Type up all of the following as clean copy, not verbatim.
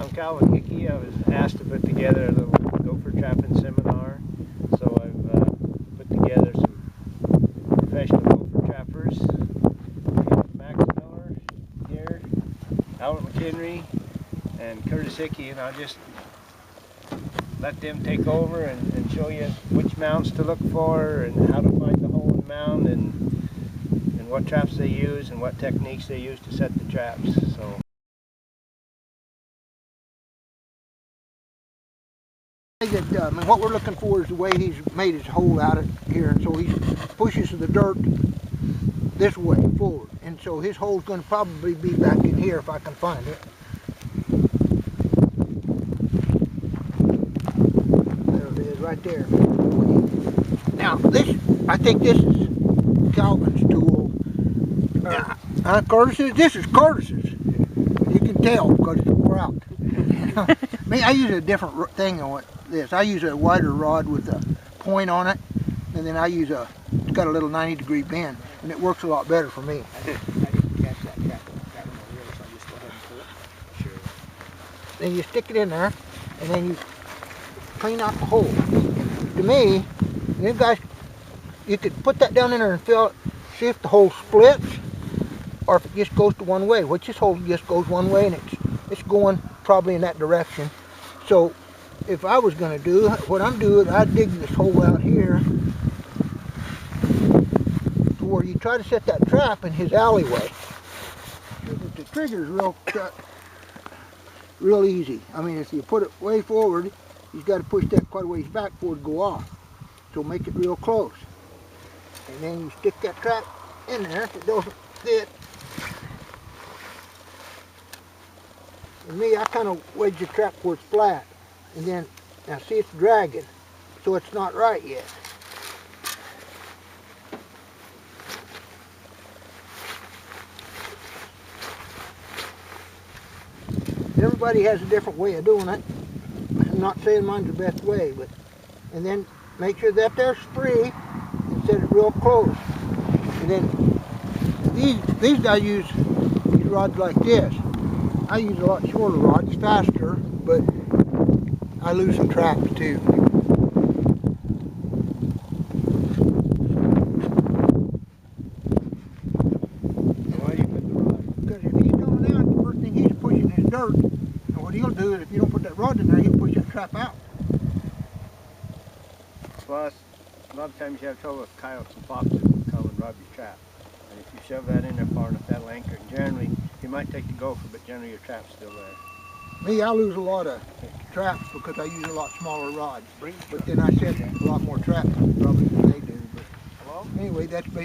I'm Calvin Hickey. I was asked to put together a little gopher trapping seminar. So I've put together some professional gopher trappers. Max Miller here, Albert McHenry, and Curtis Hickey, and I'll just let them take over and show you which mounts to look for and how to find the hole in the mount and what traps they use and what techniques they use to set the traps. So. What we're looking for is the way he's made his hole out of here, and so he pushes the dirt this way forward, and so his hole's going to probably be back in here if I can find it. There it is, right there. Now this, I think this is Calvin's tool. Curtis's. This is Curtis's. You can tell because it's wore out. I use a different thing on this. I use a wider rod with a point on it, and then I use it's got a little 90-degree bend, and it works a lot better for me. I didn't catch that trap on the reel, so I just go ahead and pull it. Sure. Then you stick it in there, and then you clean out the hole. To me, you guys, you could put that down in there and feel it, see if the hole splits, or if it just goes to one way, which this hole just goes one way, and it's going probably in that direction. So if I was going to do what I'm doing, I'd dig this hole out here to where you try to set that trap in his alleyway. The trigger is real easy. I mean, if you put it way forward, you've got to push that quite a ways back for it to go off. So make it real close. And then you stick that trap in there. If it doesn't fit, and me, I kind of wedge the trap where it's flat. And then, now see, it's dragging, so it's not right yet. Everybody has a different way of doing it. I'm not saying mine's the best way, but, and then make sure that there's free and set it real close. And then these guys use these rods like this. I use a lot shorter rods, faster, but I lose some traps too. Why do you put the rod? Because if he's coming out, the first thing he's pushing is dirt. And what he'll do is, if you don't put that rod in there, he'll push that trap out. Plus, a lot of times you have trouble with coyotes and foxes that come and rob your trap. And if you shove that in there far enough, that'll anchor it. Generally, you might take the gopher, but generally your trap's still there. Me, I lose a lot of traps because I use a lot smaller rods. But then I set a lot more traps probably than they do. But anyway, that's the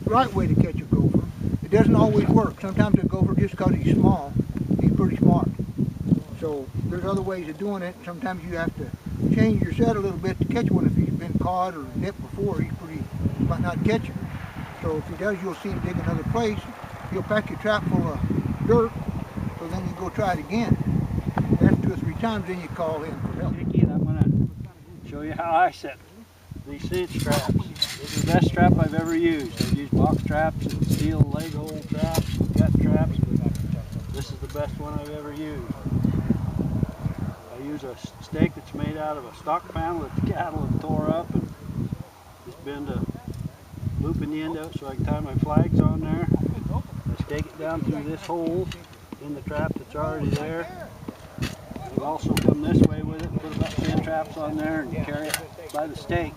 right way to catch a gopher. It doesn't always work. Sometimes a gopher, just because he's small, he's pretty smart. So there's other ways of doing it. Sometimes you have to change your set a little bit to catch one. If he's been caught or nipped before, he might not catch it. So if he does, you'll see him dig another place. He'll pack your trap full of dirt. So then you go try it again. After 2 or 3 times, then you call in for help. Hickey, and I'm going to show you how I set these cinch traps. This is the best trap I've ever used. I've used box traps and steel leg hole traps, gut traps. This is the best one I've ever used. I use a stake that's made out of a stock panel that the cattle have tore up, and just bend a loop in the end of it so I can tie my flags on there. I stake it down through this hole in the trap that's already there. I've also come this way with it, put about 10 traps on there and carry it by the stake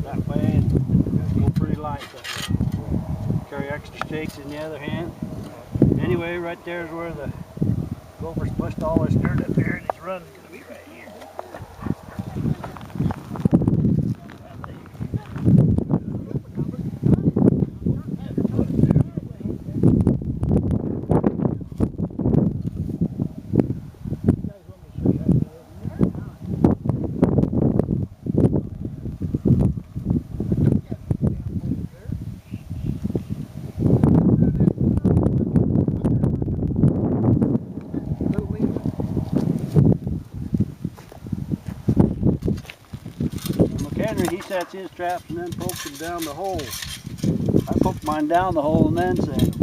that way and go pretty light. Carry extra stakes in the other hand. Anyway, right there is where the gopher's pushed all this dirt up there, and his run's going to be right here. He sets his traps and then pokes them down the hole. I poked mine down the hole and then set.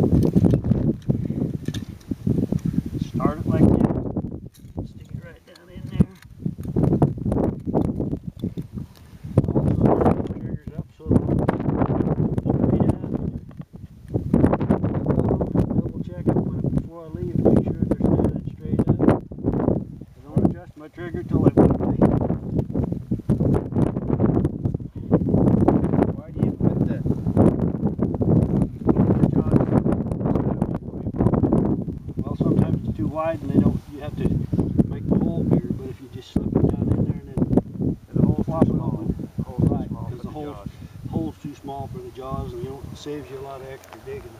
Start it hole's too small for the jaws, and it saves you a lot of extra digging.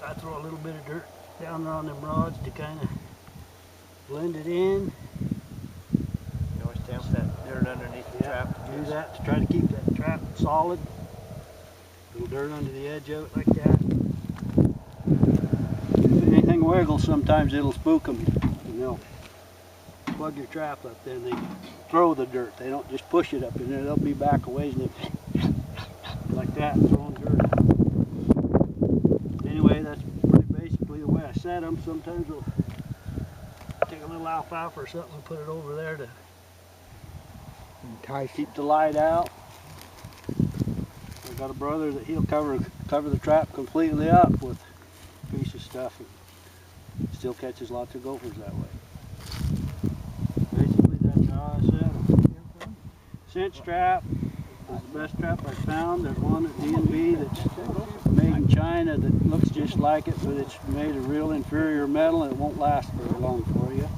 I throw a little bit of dirt down there on them rods to kind of blend it in. You always tamp that dirt underneath the trap. Do that to try to keep that trap solid. A little dirt under the edge of it like that. If anything wiggles, sometimes it'll spook them. And they'll plug your trap up, then they throw the dirt. They don't just push it up in there. They'll be back a ways and they like that, throwing dirt out. Anyway, that's pretty basically the way I set them. Sometimes we'll take a little alfalfa or something and put it over there to keep the light out. I've got a brother that he'll cover the trap completely up with a piece of stuff and still catches lots of gophers that way. Basically, that's how I set them. Cinch trap is the best trap I found. There's one at D&B that's made in China that looks just like it, but it's made of real inferior metal and it won't last very long for you.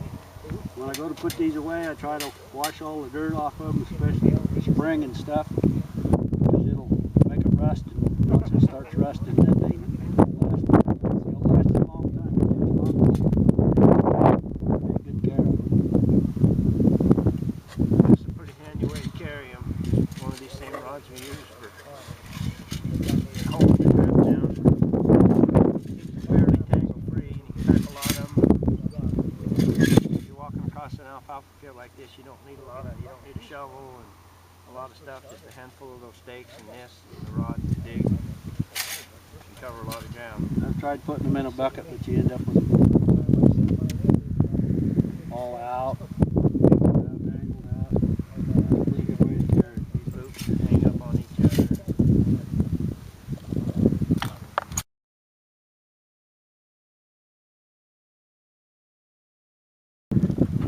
When I go to put these away, I try to wash all the dirt off of them, especially the spring and stuff, because it'll make it rust, and once it starts rusting, then they last. They'll last a long time. Take good care of them. That's a pretty handy way to carry them. One of these same rods we use for holding the trap down. It's fairly tangle free, and you can pack a lot of them. If you're walking across an alfalfa field like this, you don't need a shovel and a lot of stuff, just a handful of those stakes and this and the rod to dig. You can cover a lot of ground. I've tried putting them in a bucket, but you end up with them all out. Tangled out. That's a pretty good way to carry it. These loops hang up on each other.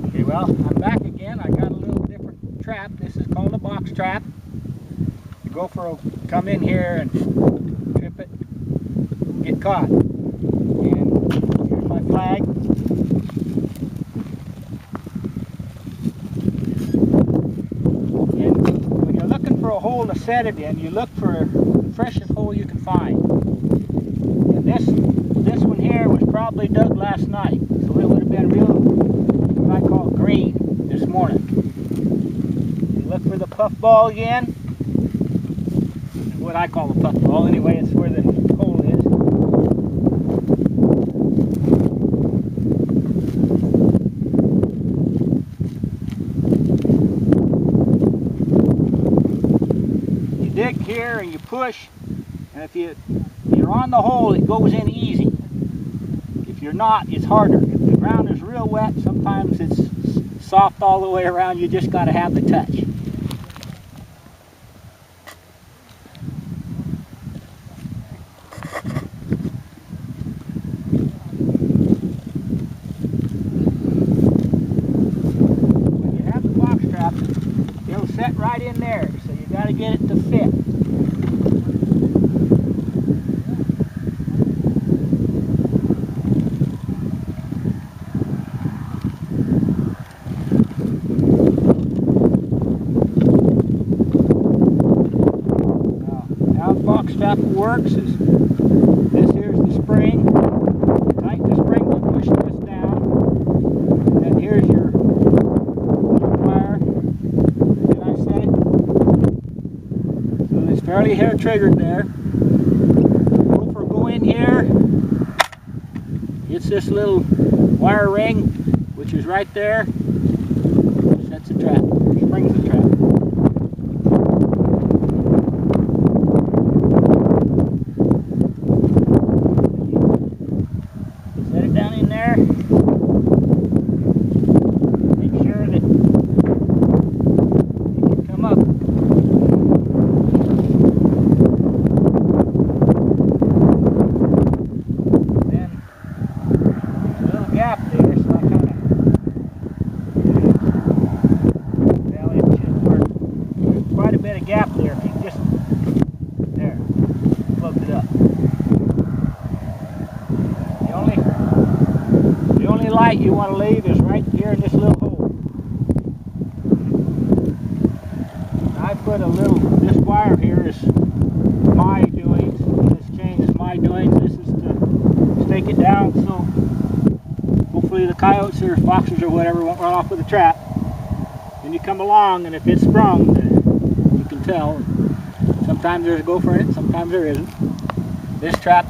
Okay, well, I'm back again. I got a little different trap. This is called a box trap. The gopher will come in here and trip it, get caught. And here's my flag. And when you're looking for a hole to set it in, you look for the freshest hole you can find. And this one here was probably dug last night, so it would have been real, what I call green this morning. You look for the puffball again. What I call a puffball, anyway, it's where the hole is. You dig here and you push, and if you're on the hole, it goes in easy. If you're not, it's harder. If the ground is real wet, sometimes it's soft all the way around. You just got to have the touch. When you have the box trap, it'll set right in there, so you got to get it to fit. Trap works is this here's the spring. Tighten the spring to push this down. And here's your little wire. Did I set it? So it's fairly hair triggered there. Gopher go in here. It's this little wire ring, which is right there. Sets the trap. Springs the trap. put a little, this wire here is my doings, this chain is my doings. This is to stake it down so hopefully the coyotes or foxes or whatever won't run off with a trap. Then you come along, and if it's sprung, then you can tell. Sometimes there's a gopher in it, sometimes there isn't. This trap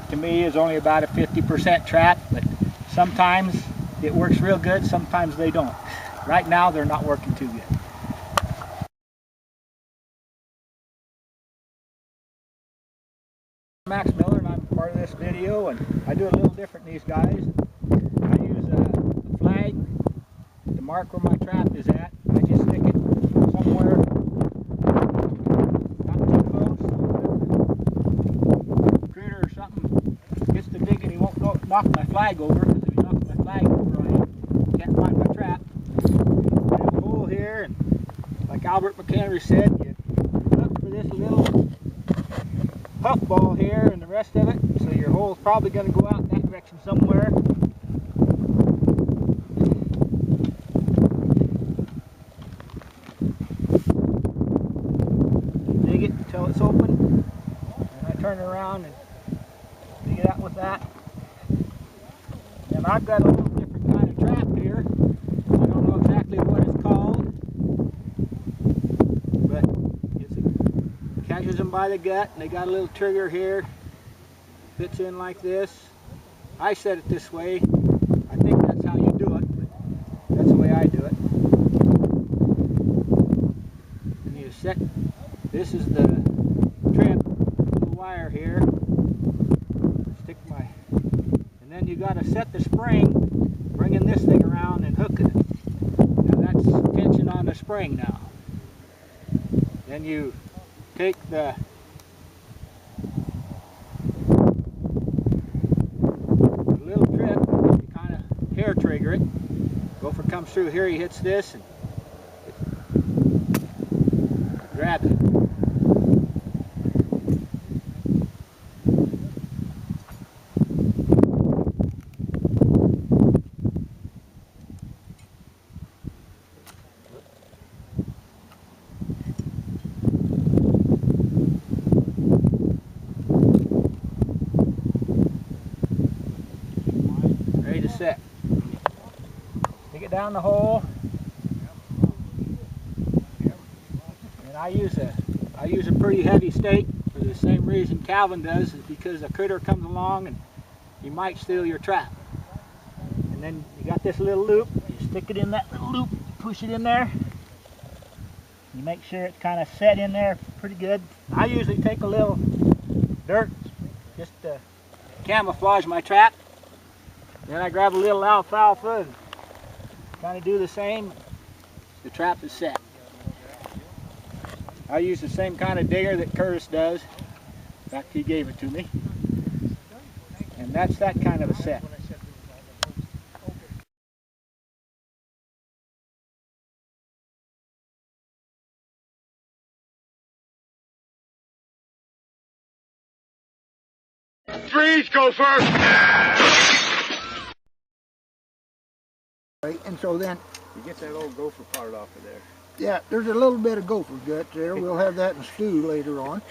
to me is only about a 50% trap, but sometimes it works real good, sometimes they don't. Right now they're not working too good. I'm Max Miller, and I'm part of this video, and I do it a little different than these guys. I use a flag to mark where my trap is at. I just stick it somewhere not too close. If a critter or something gets to digging, he won't knock my flag over, because if he knocks my flag over, I can't find my trap. I have a hole here, and like Albert McHenry said, you look for this little puffball here and the rest of it, so your hole's probably going to go out in that direction somewhere. Dig it until it's open, and I turn it around and dig it out with that. And I've got a little different kind of trap here. I don't know exactly what it's called, but it catches them by the gut, and they got a little trigger here. Fits in like this. I set it this way. I think that's how you do it, but that's the way I do it. And you set, this is the trip, the wire here. Stick my, and then you got to set the spring, bringing this thing around and hooking it. Now that's tension on the spring now. Then you take the little trip, you kind of hair trigger it. Gopher comes through here, he hits this and grabs it. Ready to set. Stick it down the hole. And I use a pretty heavy stake for the same reason Calvin does, is because a critter comes along and he might steal your trap. And then you got this little loop, you stick it in that little loop, push it in there. You make sure it's kind of set in there pretty good. I usually take a little dirt just to camouflage my trap. Then I grab a little alfalfa and kind of do the same. The trap is set. I use the same kind of digger that Curtis does. In fact, he gave it to me. And that's that kind of a set. Freeze, Gopher! Right, and so then, You get that old gopher part off of there. yeah, there's a little bit of gopher guts there. We'll have that in stew later on.